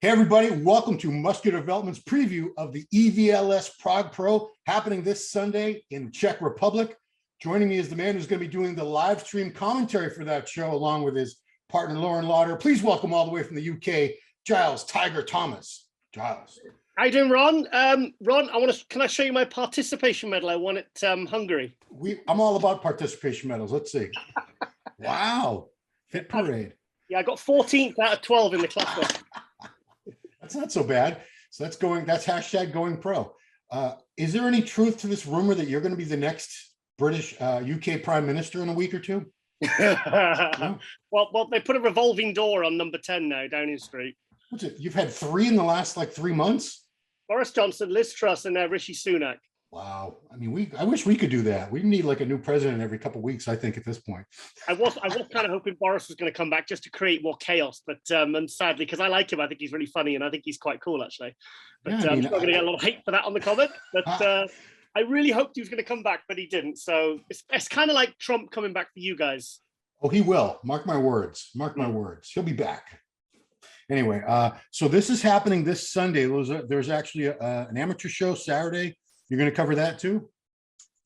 Hey everybody, welcome to Muscular Development's preview of the EVLS Prague Pro happening this Sunday in the Czech Republic. Joining me is the man who's going to be doing the live stream commentary for that show along with his partner Lauren Lauder. Please welcome all the way from the UK, Giles Tiger Thomas. Giles. How you doing, Ron? Ron, can I show you my participation medal I won at Hungary? I'm all about participation medals. Let's see. Wow. Fit parade. Yeah, I got 14th out of 12 in the class. That's not so bad. So that's hashtag going pro. Is there any truth to this rumor that you're going to be the next British UK Prime Minister in a week or two? No? Well, they put a revolving door on number 10 now, Downing Street. What's it? You've had 3 in the last 3 months? Boris Johnson, Liz Truss, and now Rishi Sunak. Wow. I mean, I wish we could do that. We need like a new president every couple of weeks, I think, at this point. I was kind of hoping Boris was going to come back just to create more chaos, but and sadly, because I like him, I think he's really funny and I think he's quite cool, actually. But yeah, I'm not going to get a lot of hate for that on the comment. But I really hoped he was going to come back, but he didn't. So it's kind of like Trump coming back for you guys. Oh, he will. Mark my words. Mark my words. He'll be back. Anyway, so this is happening this Sunday. There's actually an amateur show Saturday. You're going to cover that too?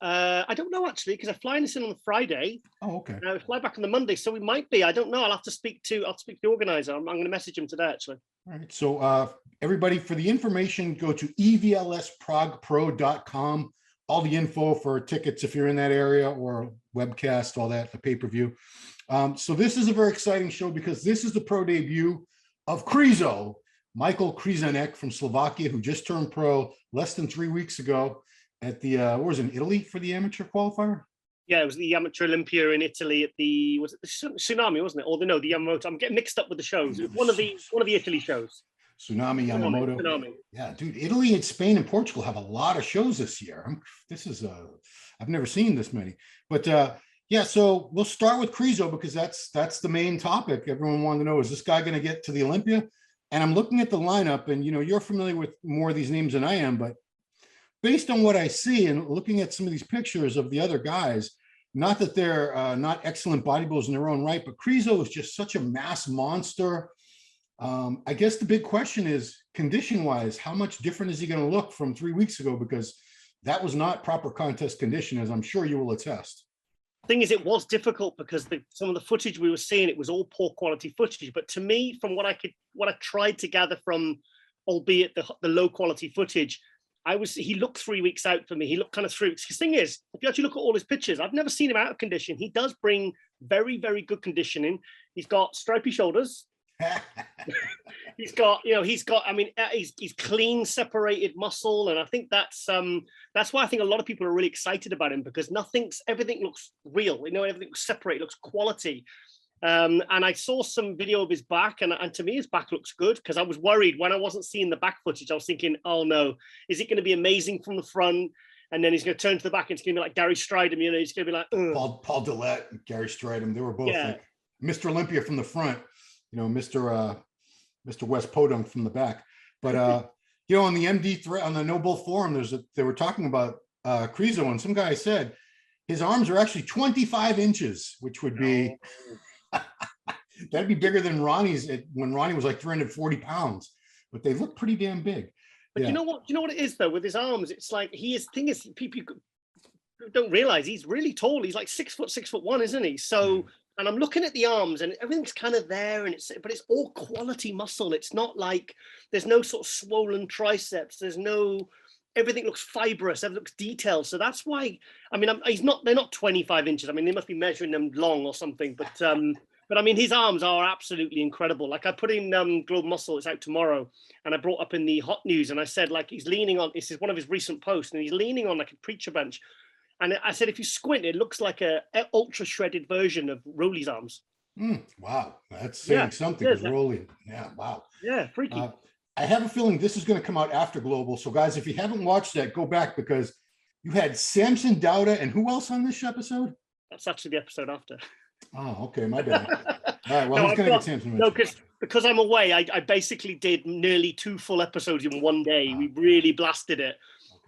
I don't know, actually, because I fly this in on the Friday. Oh, okay. I fly back on the Monday, so we might be. I don't know. I'll speak to the organizer. I'm going to message him today, actually. All right. So everybody, for the information, go to EVLSPraguePro.com. All the info for tickets if you're in that area, or webcast, all that, the pay-per-view. So this is a very exciting show because this is the pro debut of Krizo, Michael Krizanek from Slovakia, who just turned pro less than 3 weeks ago at the, what was it, in Italy for the amateur qualifier? Yeah, it was the amateur Olympia in Italy at the, was it the Tsunami, wasn't it? Or the Yamamoto. I'm getting mixed up with the shows. It was one of the Italy shows. Tsunami, Yamamoto. Tsunami. Yeah, dude, Italy and Spain and Portugal have a lot of shows this year. I've never seen this many. But yeah, so we'll start with Krizo because that's the main topic. Everyone wanted to know, is this guy going to get to the Olympia? And I'm looking at the lineup, and you're familiar with more of these names than I am, but based on what I see and looking at some of these pictures of the other guys, not that they're not excellent bodybuilders in their own right, but Krizo is just such a mass monster. I guess the big question is, condition-wise, how much different is he going to look from 3 weeks ago? Because that was not proper contest condition, as I'm sure you will attest. Thing is, it was difficult because some of the footage we were seeing, it was all poor quality footage. But to me, from what I tried to gather from, albeit the low quality footage, he looked 3 weeks out for me. He looked kind of 3 weeks. The thing is, if you actually look at all his pictures, I've never seen him out of condition. He does bring very, very good conditioning. He's got stripy shoulders. he's got he's clean separated muscle, and I think that's why I think a lot of people are really excited about him, because everything looks real, everything looks separated, looks quality. And I saw some video of his back, and to me his back looks good, because I was worried when I wasn't seeing the back footage. I was thinking, oh no, is it going to be amazing from the front, and then he's going to turn to the back and it's going to be like Gary Stridham, he's going to be like Paul Dillette and Gary Stridham. They were both like Mr. Olympia from the front, Mr. West Podunk from the back. But on the MD thread, on the No Bull forum, they were talking about Krizo, and some guy said his arms are actually 25 inches, which would be that'd be bigger than Ronnie's when Ronnie was like 340 pounds. But they look pretty damn big. But you know what it is though with his arms? It's like people don't realize he's really tall. He's like 6'1", isn't he? So. And I'm looking at the arms, and everything's kind of there, but it's all quality muscle. It's not like there's no sort of swollen triceps. Everything looks fibrous, everything looks detailed. So that's why, they're not 25 inches. I mean, they must be measuring them long or something, but I mean, his arms are absolutely incredible. Like I put in Globe Muscle, it's out tomorrow, and I brought up in the hot news, and I said, like, he's leaning on, this is one of his recent posts, and he's leaning on like a preacher bench. And I said, if you squint, it looks like a ultra shredded version of Rolly's arms. Wow, that's saying something. Because Rolly, wow. Yeah, freaky. I have a feeling this is going to come out after Global. So guys, if you haven't watched that, go back, because you had Samson Dauda and who else on this episode? That's actually the episode after. Oh, okay, my bad. All right, well, who's going to get Samson? No, because I'm away, I basically did nearly 2 full episodes in one day. We really blasted it.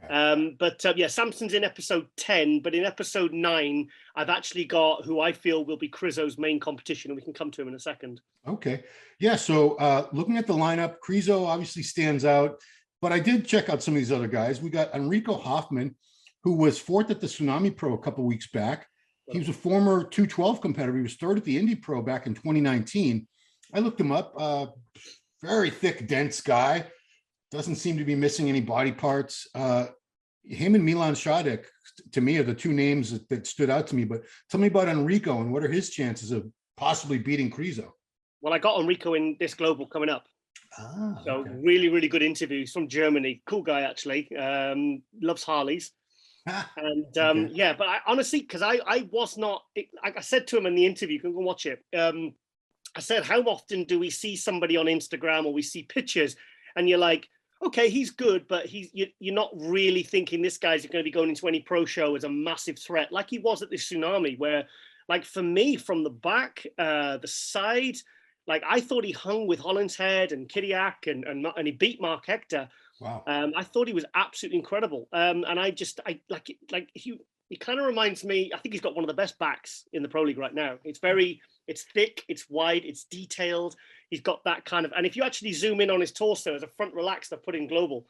Yeah, Samson's in episode 10, but in episode 9, I've actually got who I feel will be Krizo's main competition, and we can come to him in a second. Okay. Yeah. So looking at the lineup, Krizo obviously stands out, but I did check out some of these other guys. We got Enrico Hoffman, who was 4th at the Tsunami Pro a couple of weeks back. He was a former 212 competitor. He was 3rd at the Indy Pro back in 2019. I looked him up. Very thick, dense guy. Doesn't seem to be missing any body parts. Him and Milan Shadek, to me, are the two names that stood out to me. But tell me about Enrico and what are his chances of possibly beating Krizo? Well, I got Enrico in this global coming up. So okay. Really, really good interview. He's from Germany. Cool guy, actually. Loves Harleys. And okay. Yeah, but I honestly, because I was not, like I said to him in the interview, you can go watch it. I said, how often do we see somebody on Instagram or we see pictures and you're like, okay, he's good, but you're not really thinking this guy's going to be going into any pro show as a massive threat, like he was at the Tsunami, where, like, for me, from the back, the side, like, I thought he hung with Hollinshead and Kiriak and he beat Mark Hector. Wow. I thought he was absolutely incredible. And he kind of reminds me, I think he's got one of the best backs in the Pro League right now. It's thick, it's wide, it's detailed. He's got that kind of, and if you actually zoom in on his torso as a front relaxed I put in global,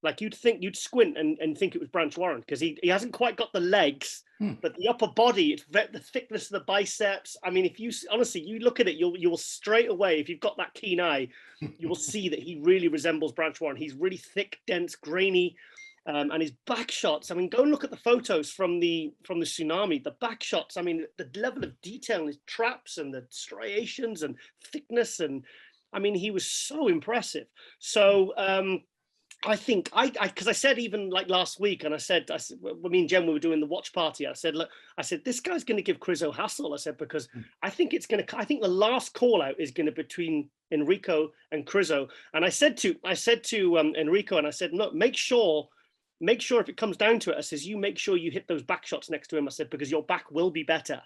like you'd squint and think it was Branch Warren, because he hasn't quite got the legs, but the upper body, it's the thickness of the biceps. I mean, if you honestly, you look at it, you'll straight away, if you've got that keen eye, you will see that he really resembles Branch Warren. He's really thick, dense, grainy. And his back shots, I mean, go and look at the photos from the Tsunami, the back shots. I mean, the level of detail in his traps and the striations and thickness. And I mean, he was so impressive. So I think because I said, even like last week, and I said, when me and Jen, we were doing the watch party, I said, look, this guy's going to give Krizo hassle. I said, because I think the last call out is going to be between Enrico and Krizo. And I said to Enrico, and I said, no, make sure if it comes down to it, I says, you make sure you hit those back shots next to him. I said, because your back will be better.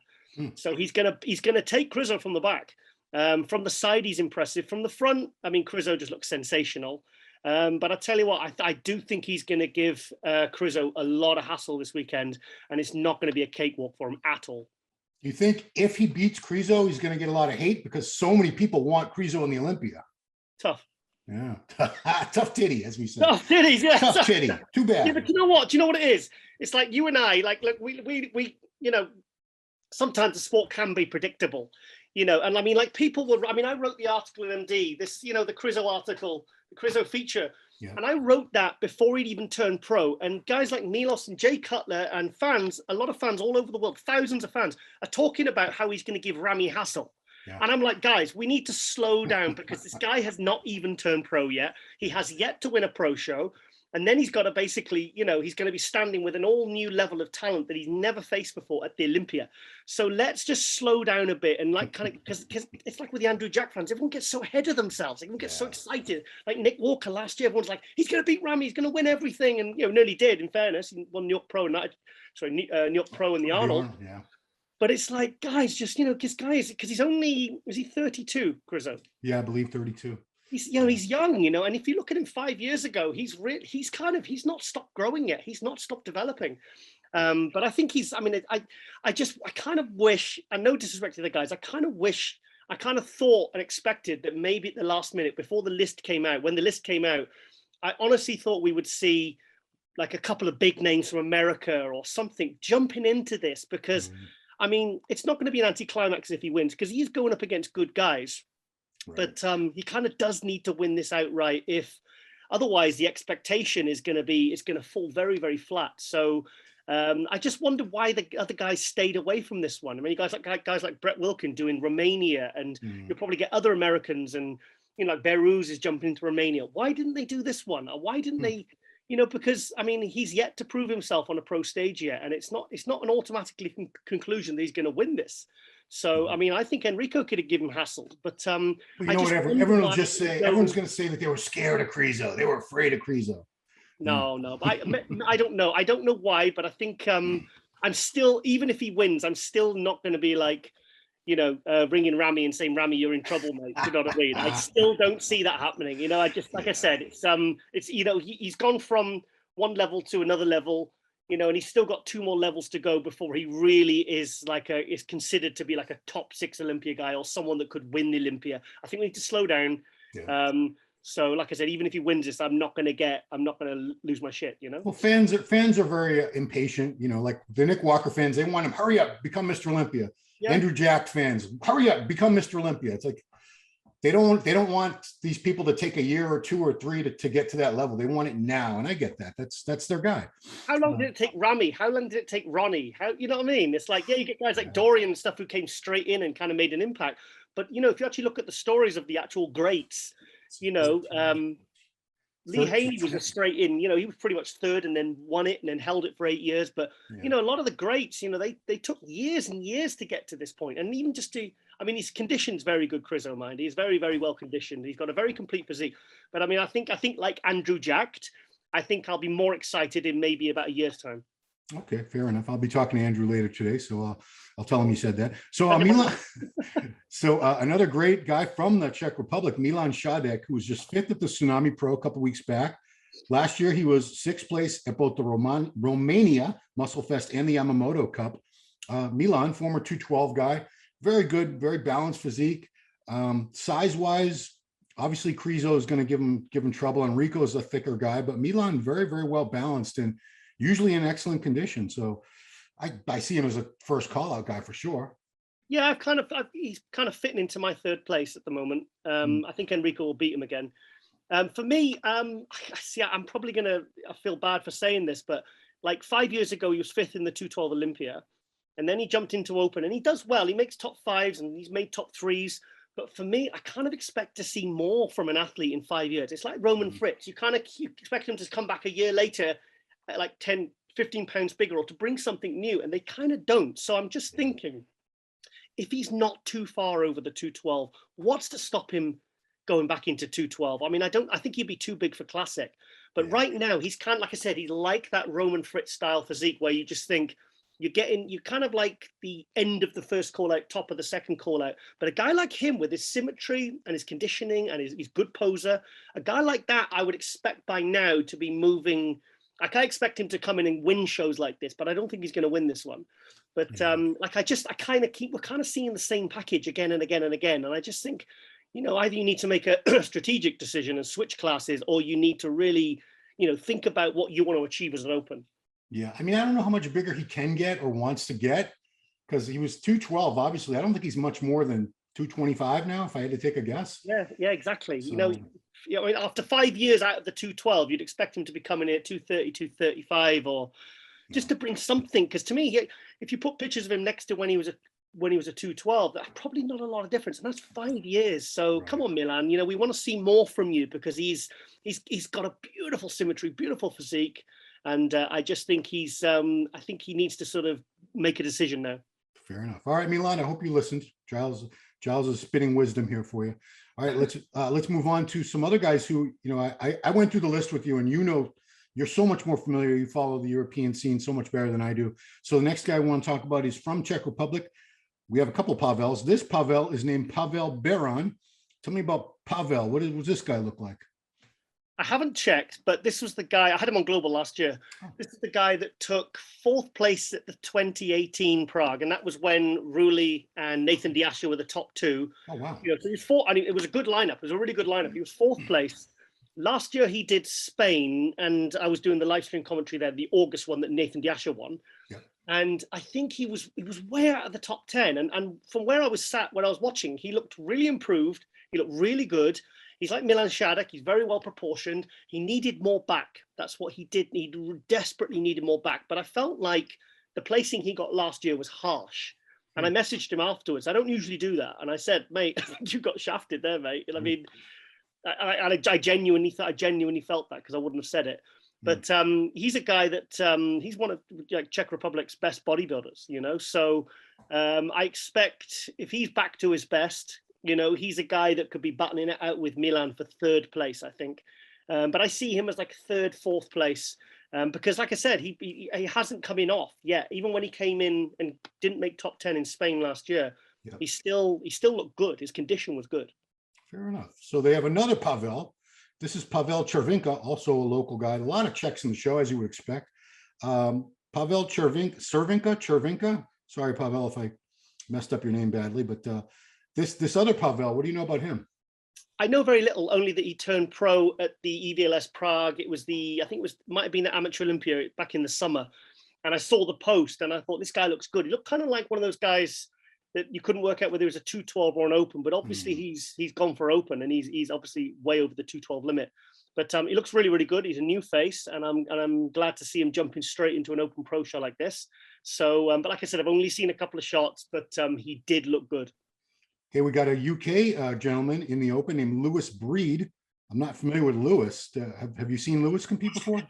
So he's gonna take Krizo from the back. From the side, he's impressive. From the front, I mean, Krizo just looks sensational. But I tell you what, I do think he's going to give Krizo a lot of hassle this weekend, and it's not going to be a cakewalk for him at all. You think if he beats Krizo, he's going to get a lot of hate because so many people want Krizo in the Olympia? Tough. Yeah, tough titty, as we say. Tough titties, yeah. Tough titty. Too bad. Yeah, but you know what? Do you know what it is? It's like you and I. Like, look, we you know, sometimes the sport can be predictable, you know. And I mean, like, people were. I mean, I wrote the article in MD. This, you know, the Krizo article, the Krizo feature, and I wrote that before he'd even turned pro. And guys like Milos and Jay Cutler and fans, a lot of fans all over the world, thousands of fans, are talking about how he's going to give Ramy hassle. Yeah. And I'm like, guys, we need to slow down because this guy has not even turned pro yet. He has yet to win a pro show. And then he's got to basically, you know, he's going to be standing with an all new level of talent that he's never faced before at the Olympia. So let's just slow down a bit and like kind of, because it's like with the Andrew Jack fans, everyone gets so ahead of themselves. Everyone gets so excited. Like Nick Walker last year, everyone's like, he's going to beat Ramy, he's going to win everything. And, you know, nearly did, in fairness. He won New York Pro and New York Pro and the Arnold. Yeah. But it's like, guys, just, you know, this guy is, because he's only, is he 32, Krizo? Yeah, I believe 32. He's, you know, he's young, you know, and if you look at him 5 years ago, he's not stopped growing yet. He's not stopped developing. But I think I kind of wish, and no disrespect to the guys, I kind of thought and expected that maybe at the last minute before the list came out, when the list came out, I honestly thought we would see like a couple of big names from America or something jumping into this, because I mean, it's not going to be an anticlimax if he wins, because he's going up against good guys. Right. But he kind of does need to win this outright. If otherwise, the expectation is going to fall very, very flat. So I just wonder why the other guys stayed away from this one. I mean, guys like Brett Wilkin doing Romania, and you'll probably get other Americans, and you know, like Behruz is jumping into Romania. Why didn't they do this one? Or why didn't they? You know, because I mean, he's yet to prove himself on a pro stage yet, and it's not an automatically conclusion that he's going to win this. So I mean, I think Enrico could have given him hassle, but you know what? Everyone will just say, everyone's going to say that they were scared of Krizo, they were afraid of Krizo. No, but I don't know. I don't know why, but I think I'm still, even if he wins, I'm still not going to be like, you know, ringing Ramy and saying, Ramy, you're in trouble, mate. You know what I mean? I still don't see that happening. You know, I just, like I said, it's you know, he's gone from one level to another level, you know, and he's still got 2 more levels to go before he really is is considered to be like a top 6 Olympia guy or someone that could win the Olympia. I think we need to slow down. Yeah. So like I said, even if he wins this, I'm not going to lose my shit, you know? Well, fans are very impatient, you know, like the Nick Walker fans, they want him, hurry up, become Mr. Olympia. Yeah. Andrew Jack fans, hurry up, become Mr. Olympia. It's like, they don't want these people to take a year or 2 or 3 to get to that level. They want it now. And I get that. That's their guy. How long did it take Rami? How long did it take Ronnie? How, you know what I mean? It's like, yeah, you get guys like Dorian and stuff who came straight in and kind of made an impact. But, you know, if you actually look at the stories of the actual greats, you know, Lee Haney was a straight in, you know, he was pretty much third and then won it and then held it for 8 years. But, you know, a lot of the greats, you know, they took years and years to get to this point. And even just to, I mean, his condition's very good, Krizo, mind. He's very, very well conditioned. He's got a very complete physique. But I mean, I think like Andrew Jacked, I think I'll be more excited in maybe about a year's time. Okay, fair enough. I'll be talking to Andrew later today, so I'll tell him you said that. So another great guy from the Czech Republic, Milan Šádek, who was just 5th at the Tsunami Pro a couple weeks back. Last year, he was 6th place at both the Romania Muscle Fest and the Yamamoto Cup. Milan, former 212 guy, very good, very balanced physique. Size-wise, obviously Krizo is going to give him trouble. Enrico is a thicker guy, but Milan very, very well balanced and usually in excellent condition. So I see him as a first call-out guy for sure. Yeah, he's kind of fitting into my 3rd place at the moment. I think Enrico will beat him again. For me, see, I'm probably I feel bad for saying this, but like 5 years ago, he was 5th in the 212 Olympia. And then he jumped into open and he does well. He makes top 5s and he's made top 3s. But for me, I kind of expect to see more from an athlete in 5 years. It's like Roman Fritz. You expect him to come back a year later at like 10, 15 pounds bigger or to bring something new. And they kind of don't. So I'm just thinking, if he's not too far over the 212, what's to stop him going back into 212? I mean, I think he'd be too big for classic. But right now, he's kind of, like I said, he's like that Roman Fritz style physique where you just think, you're kind of like the end of the first call out, top of the second call out. But a guy like him with his symmetry and his conditioning and his good poser, a guy like that, I would expect by now to be moving. I can't expect him to come in and win shows like this, but I don't think he's going to win this one. But we're kind of seeing the same package again and again and again. And I just think, you know, either you need to make a strategic decision and switch classes, or you need to really, you know, think about what you want to achieve as an open. Yeah, I mean, I don't know how much bigger he can get or wants to get because he was 212. Obviously, I don't think he's much more than 225 now, if I had to take a guess. Yeah, exactly. So, you know, I mean, after 5 years out of the 212, you'd expect him to be coming in at 230, 235, or just to bring something. Because to me, if you put pictures of him next to when he was a 212, that's probably not a lot of difference, and that's 5 years. So come on, Milan, you know, we want to see more from you because he's got a beautiful symmetry, beautiful physique. And I just think I think he needs to sort of make a decision now. Fair enough. All right, Milan, I hope you listened. Giles is spitting wisdom here for you. All right, let's move on to some other guys who, you know, I went through the list with you, and you know, you're so much more familiar. You follow the European scene so much better than I do. So the next guy I want to talk about is from Czech Republic. We have a couple of Pavels. This Pavel is named Pavel Beran. Tell me about Pavel. What does this guy look like? I haven't checked, but this was the guy, I had him on Global last year. This is the guy that took 4th place at the 2018 Prague. And that was when Ruli and Nathan Diasha were the top 2. Oh, wow. You know, so he was I mean, it was a good lineup. It was a really good lineup. He was 4th place. Last year, he did Spain, and I was doing the live stream commentary there, the August one that Nathan Diasha won. Yeah. And I think he was way out of the top 10. And from where I was sat, when I was watching, he looked really improved. He looked really good. He's like Milan Šádek. He's very well proportioned. He needed more back. That's what he did. He desperately needed more back. But I felt like the placing he got last year was harsh. And I messaged him afterwards. I don't usually do that. And I said, mate, you got shafted there, mate. And I mean, I genuinely felt that because I wouldn't have said it. But he's a guy that he's one of Czech Republic's best bodybuilders, you know. So I expect if he's back to his best, you know, he's a guy that could be battling it out with Milan for 3rd place, I think. But I see him as like 3rd, 4th place because, like I said, he hasn't come in off yet. Even when he came in and didn't make top 10 in Spain last year, he still looked good. His condition was good. Fair enough. So they have another Pavel. This is Pavel Chervinka, also a local guy. A lot of Czechs in the show, as you would expect. Pavel Chervinka. Sorry, Pavel, if I messed up your name badly, but this other Pavel, what do you know about him? I know very little, only that he turned pro at the EVLS Prague. It was might have been the Amateur Olympia back in the summer. And I saw the post and I thought, this guy looks good. He looked kind of like one of those guys that you couldn't work out whether it was a 212 or an open, but obviously he's gone for open, and he's obviously way over the 212 limit. But he looks really, really good. He's a new face, and I'm glad to see him jumping straight into an open pro show like this. So, but like I said, I've only seen a couple of shots, but he did look good. Okay, we got a UK gentleman in the open named Lewis Breed. I'm not familiar with Lewis. Have you seen Lewis compete before?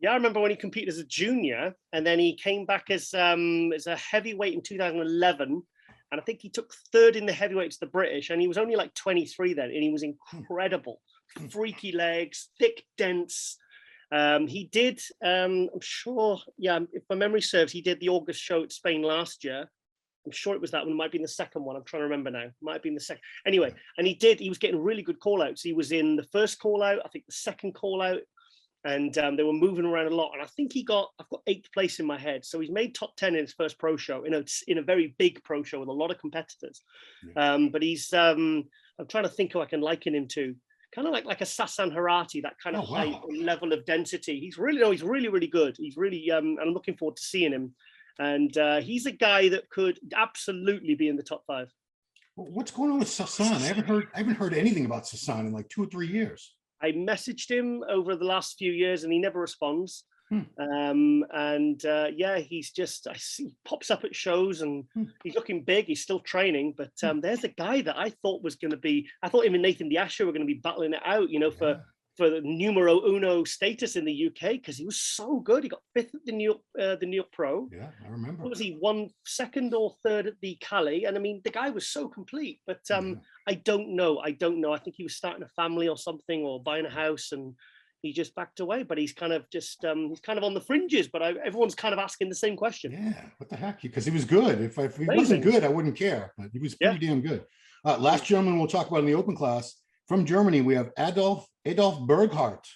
Yeah, I remember when he competed as a junior, and then he came back as a heavyweight in 2011. And I think he took third in the heavyweights to the British, and he was only like 23 then, and he was incredible. Freaky legs, thick, dense. He did, I'm sure, yeah, if my memory serves, he did the August show at Spain last year. I'm sure it was that one. It might be the second one. I'm trying to remember now. Might have been the second. Anyway, and he was getting really good call outs. He was in the first call out, I think the second call out, and they were moving around a lot. And I think I've got 8th place in my head. So he's made top 10 in his first pro show, in a very big pro show with a lot of competitors. Yeah. But he's, I'm trying to think who I can liken him to. Kind of like a Sasan Harati, that kind of height and level of density. He's really, really good. He's really, I'm looking forward to seeing him. And he's a guy that could absolutely be in the top 5. What's going on with Sasan? I haven't heard anything about Sasan in like 2 or 3 years. I messaged him over the last few years and he never responds. Yeah, he's just, I see, pops up at shows and he's looking big. He's still training, but there's a guy that I thought was going to be, I thought him and Nathan Diasha were going to be battling it out, you know, for the numero uno status in the UK, because he was so good. He got 5th at the New York Pro. Yeah, I remember. What was he, 1 2nd or 3rd at the Cali? And I mean, the guy was so complete, but I don't know. I think he was starting a family or something, or buying a house, and he just backed away. But he's kind of just he's kind of on the fringes. But everyone's kind of asking the same question. Yeah, what the heck? Because he was good. If he wasn't good, I wouldn't care. But he was pretty damn good. Last gentleman we'll talk about in the open class from Germany, we have Adolf Berghardt.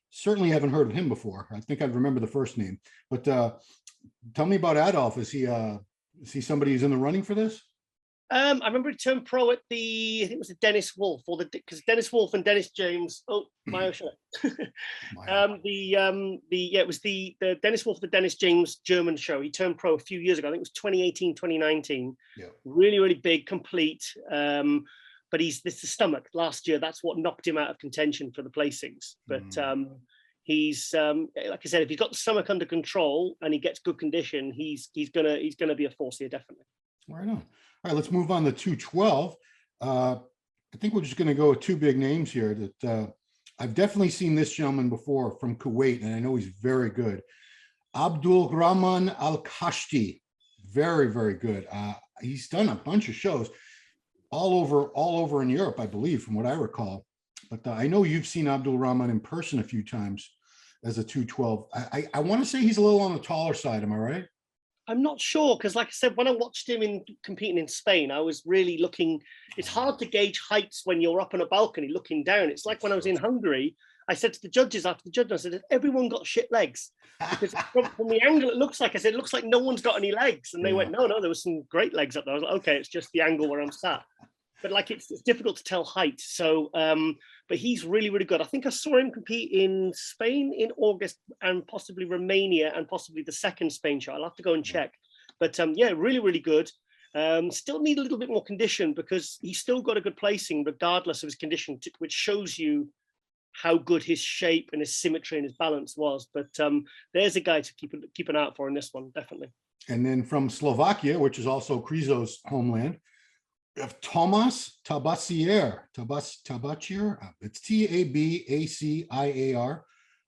Certainly haven't heard of him before. I think I'd remember the first name. But tell me about Adolf. Is he somebody who's in the running for this? I remember he turned pro at I think it was the Dennis Wolf, because Dennis Wolf and Dennis James. Oh, my own shot. It was the Dennis Wolf, the Dennis James German show. He turned pro a few years ago. I think it was 2018, 2019. Yeah. Really, really big, complete. But this the stomach last year. That's what knocked him out of contention for the placings. But he's like I said, if he's got the stomach under control and he gets good condition, he's gonna be a force here, definitely. Right on. All right, let's move on to 212. I think we're just going to go with 2 big names here that I've definitely seen this gentleman before from Kuwait, and I know he's very good. Abdul Rahman Al-Kashti, very, very good. He's done a bunch of shows all over in Europe, I believe, from what I recall. But I know you've seen Abdul Rahman in person a few times as a 212. I want to say he's a little on the taller side. Am I right? I'm not sure, because like I said, when I watched him competing in Spain, I was really looking. It's hard to gauge heights when you're up on a balcony looking down. It's like when I was in Hungary, I said to the judges after the judging, I said, everyone got shit legs. Because from the angle it looks like, I said, it looks like no one's got any legs. And they went, no, there was some great legs up there. I was like, okay, it's just the angle where I'm sat. But like, it's difficult to tell height. So, but he's really, really good. I think I saw him compete in Spain in August, and possibly Romania, and possibly the second Spain show. I'll have to go and check. But yeah, really, really good. Still need a little bit more condition, because he's still got a good placing regardless of his condition, which shows you how good his shape and his symmetry and his balance was. But there's a guy to keep an eye out for in this one, definitely. And then from Slovakia, which is also Krizo's homeland, we have Tomas Tabacier. It's Tabaciar.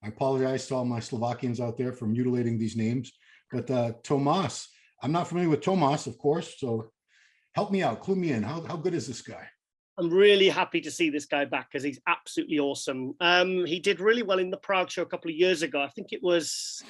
I apologize to all my Slovakians out there for mutilating these names. But Tomas, I'm not familiar with Tomas, of course. So help me out, clue me in. How good is this guy? I'm really happy to see this guy back, because he's absolutely awesome. He did really well in the Prague show a couple of years ago. I think it was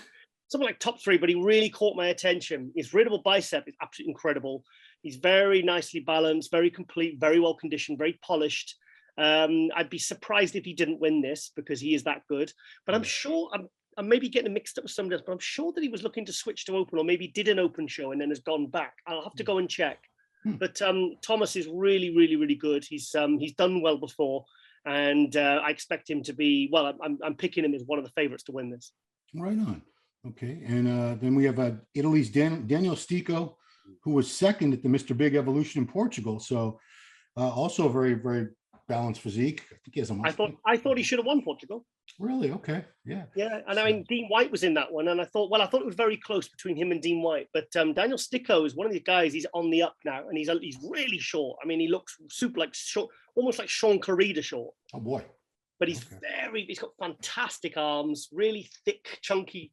something like top 3, but he really caught my attention. His readable bicep is absolutely incredible. He's very nicely balanced, very complete, very well conditioned, very polished. I'd be surprised if he didn't win this because he is that good. But I'm sure I'm maybe getting mixed up with somebody else, but I'm sure that he was looking to switch to open, or maybe did an open show and then has gone back. I'll have to go and check. But Thomas is really, really, really good. He's done well before, and I expect him to be, well, I'm picking him as one of the favorites to win this. Right on. Okay. And then we have Italy's Daniel Stico, who was second at the Mr. Big Evolution in Portugal. So also a very, very balanced physique. I think he has a I thought he should have won Portugal. Really? Okay. Yeah. Yeah. And I mean, Dean White was in that one. And I thought it was very close between him and Dean White. But Daniel Stico is one of these guys. He's on the up now, and he's really short. I mean, he looks super like short, almost like Sean Corrida short. Oh, boy. But he's he's got fantastic arms, really thick, chunky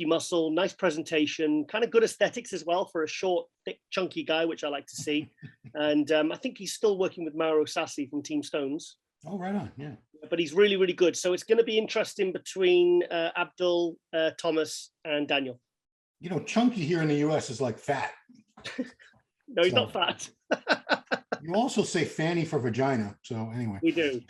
muscle, nice presentation, kind of good aesthetics as well for a short, thick, chunky guy, which I like to see. And I think he's still working with Mauro Sassi from Team Stones. Oh, right on. Yeah. But he's really, really good. So it's going to be interesting between Abdul, Thomas, and Daniel. You know, chunky here in the US is like fat. No, he's not fat. You also say fanny for vagina. So anyway. We do.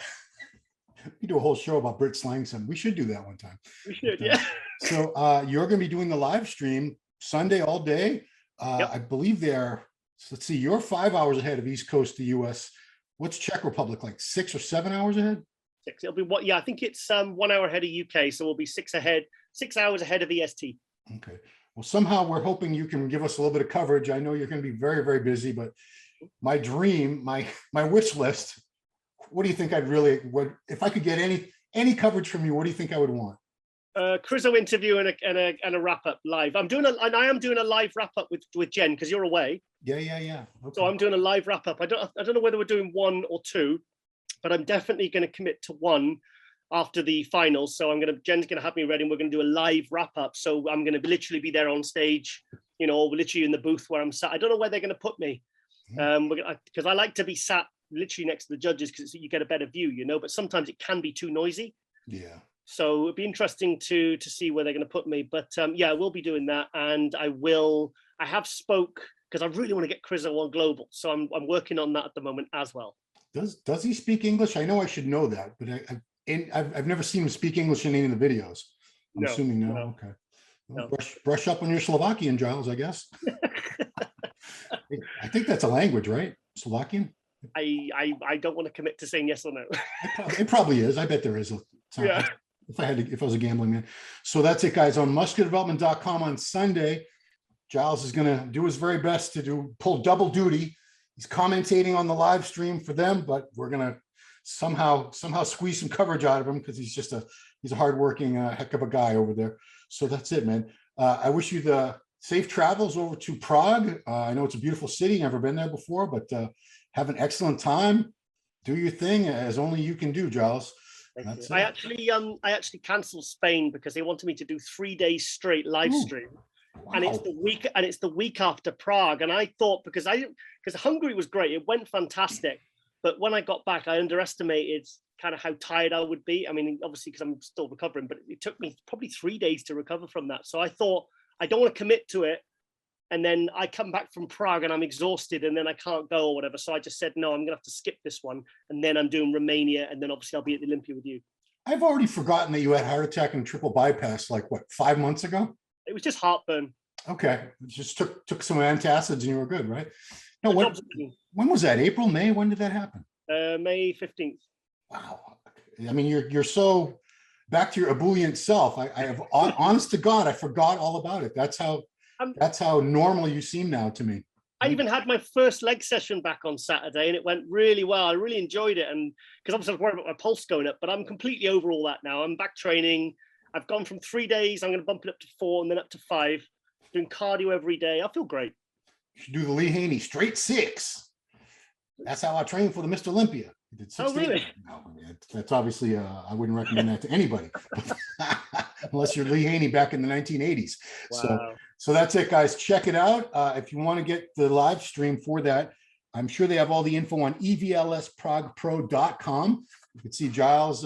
We do a whole show about Brit slang. We should do that one time. We should, yeah. So you're going to be doing the live stream Sunday all day. Yep. I believe let's see, you're 5 hours ahead of East Coast, the US. What's Czech Republic, like 6 or 7 hours ahead? 6. It'll be what? Yeah, I think it's 1 hour ahead of UK. So we'll be 6 hours ahead of EST. Okay. Well, somehow we're hoping you can give us a little bit of coverage. I know you're going to be very, very busy, but my dream, my wish list, what do you think if I could get any coverage from you, what do you think I would want? Krizo interview and a wrap up live. I am doing a live wrap up with Jen because you're away. Yeah. Okay. So I'm doing a live wrap up. I don't know whether we're doing 1 or 2, but I'm definitely going to commit to 1 after the finals. So Jen's going to have me ready, and we're going to do a live wrap up. So I'm going to literally be there on stage, literally in the booth where I'm sat. I don't know where they're going to put me, because I like to be sat literally next to the judges because you get a better view, but sometimes it can be too noisy. Yeah. So it'd be interesting to see where they're going to put me. But yeah, we'll be doing that. And I have spoke because I really want to get Krizo on global. So I'm working on that at the moment as well. Does he speak English? I know I should know that, but I've never seen him speak English in any of the videos. I'm assuming no. Okay. Well, No. Brush up on your Slovakian, Giles, I guess. I think that's a language, right? Slovakian? I don't want to commit to saying yes or no. It probably is. I bet there is. Yeah. If I was a gambling man. So that's it, guys. On musculardevelopment.com on Sunday, Giles is going to do his very best to pull double duty. He's commentating on the live stream for them, but we're going to somehow squeeze some coverage out of him because he's a hardworking heck of a guy over there. So that's it, man. I wish you the safe travels over to Prague. I know it's a beautiful city. Never been there before, but have an excellent time. Do your thing as only you can do, Giles. I actually canceled Spain because they wanted me to do 3 days straight live stream. Wow. And it's the week after Prague. And I thought because Hungary was great, it went fantastic. But when I got back, I underestimated kind of how tired I would be. I mean, obviously because I'm still recovering, but it took me probably 3 days to recover from that. So I thought I don't want to commit to it. And then I come back from Prague and I'm exhausted and then I can't go or whatever. So I just said, no, I'm going to have to skip this one. And then I'm doing Romania. And then obviously I'll be at the Olympia with you. I've already forgotten that you had a heart attack and triple bypass, 5 months ago? It was just heartburn. Okay. It just took some antacids and you were good, right? No, when was that? April, May? When did that happen? May 15th. Wow. I mean, you're so back to your ebullient self. I have, honest to God, I forgot all about it. That's how normal you seem now to me. I even had my first leg session back on Saturday and it went really well. I really enjoyed it. And because obviously I was worried about my pulse going up, but I'm completely over all that now. I'm back training. I've gone from 3 days. I'm going to bump it up to 4 and then up to 5, doing cardio every day. I feel great. You should do the Lee Haney straight 6. That's how I trained for the Mr. Olympia. Did 6 really? days. No, that's obviously, I wouldn't recommend that to anybody. Unless you're Lee Haney back in the 1980s. Wow. So that's it, guys. Check it out. If you want to get the live stream for that, I'm sure they have all the info on EVLS Prague Pro.com. You can see Giles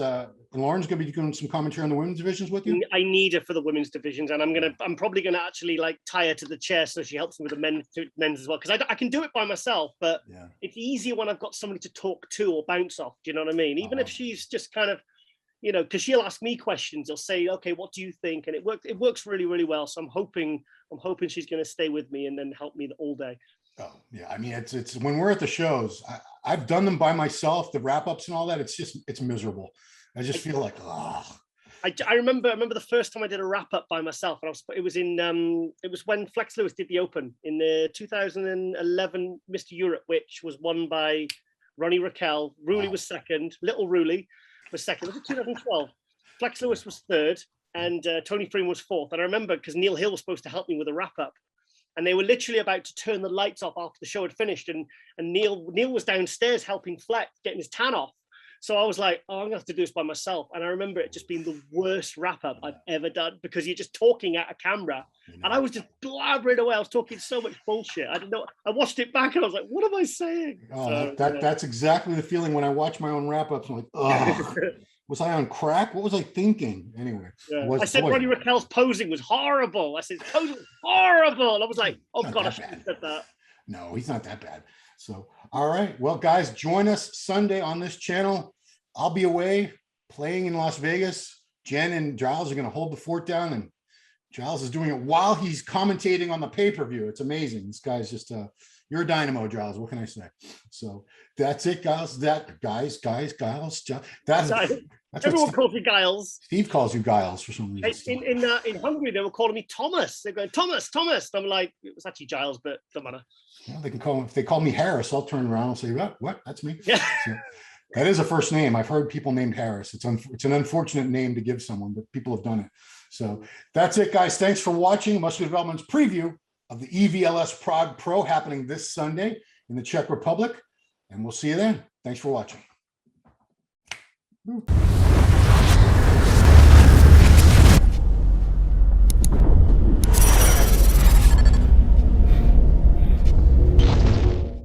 Lauren's going to be doing some commentary on the women's divisions with you? I need her for the women's divisions, and I'm probably gonna actually like tie her to the chair so she helps me with the men's as well, because I can do it by myself, but it's easier when I've got somebody to talk to or bounce off. Do you know what I mean? Even if she's just kind of, you know, because she'll ask me questions, she'll say, okay, what do you think? And it works really, really well. So I'm hoping she's going to stay with me and then help me all day. Oh yeah, I mean, it's when we're at the shows, I've done them by myself, the wrap-ups and all that. It's miserable. I just feel like, I remember the first time I did a wrap-up by myself, and it was when Flex Lewis did the Open in the 2011 Mr. Europe, which was won by Ronnie Raquel. Ruley was second. Little Ruley was second. Was it 2012? Flex Lewis was third, and Tony Freeman was fourth. And I remember because Neil Hill was supposed to help me with a wrap-up, and they were literally about to turn the lights off after the show had finished, and Neil was downstairs helping Flex, getting his tan off. So I was like, oh, I'm gonna have to do this by myself. And I remember it just being the worst wrap-up I've ever done, because you're just talking at a camera. And I was just blabbering away. I was talking so much bullshit. I didn't know. I watched it back and I was like, what am I saying? Oh, that's exactly the feeling when I watch my own wrap-ups. I'm like, oh, was I on crack? What was I thinking? Anyway, I said Ronnie Raquel's posing was horrible. I said posing was horrible. And I was like, oh God, I shouldn't have said that. No, he's not that bad. So, all right. Well, guys, join us Sunday on this channel. I'll be away playing in Las Vegas. Jen and Giles are going to hold the fort down, and Giles is doing it while he's commentating on the pay-per-view. It's amazing. This guy's just you're a dynamo, Giles. What can I say? So that's it, Giles. Giles. That's everyone calls me Giles. Steve calls you Giles for some reason. In Hungary, they were calling me Thomas. They're going, Thomas. I'm like, it was actually Giles, but don't matter. Well, they can call him, if they call me Harris, I'll turn around and say, what? That's me. Yeah. So, that is a first name. I've heard people named Harris. It's an unfortunate name to give someone, but people have done it. So that's it, guys. Thanks for watching Muscular Development's preview of the EVLS Prague Pro happening this Sunday in the Czech Republic. And we'll see you then. Thanks for watching.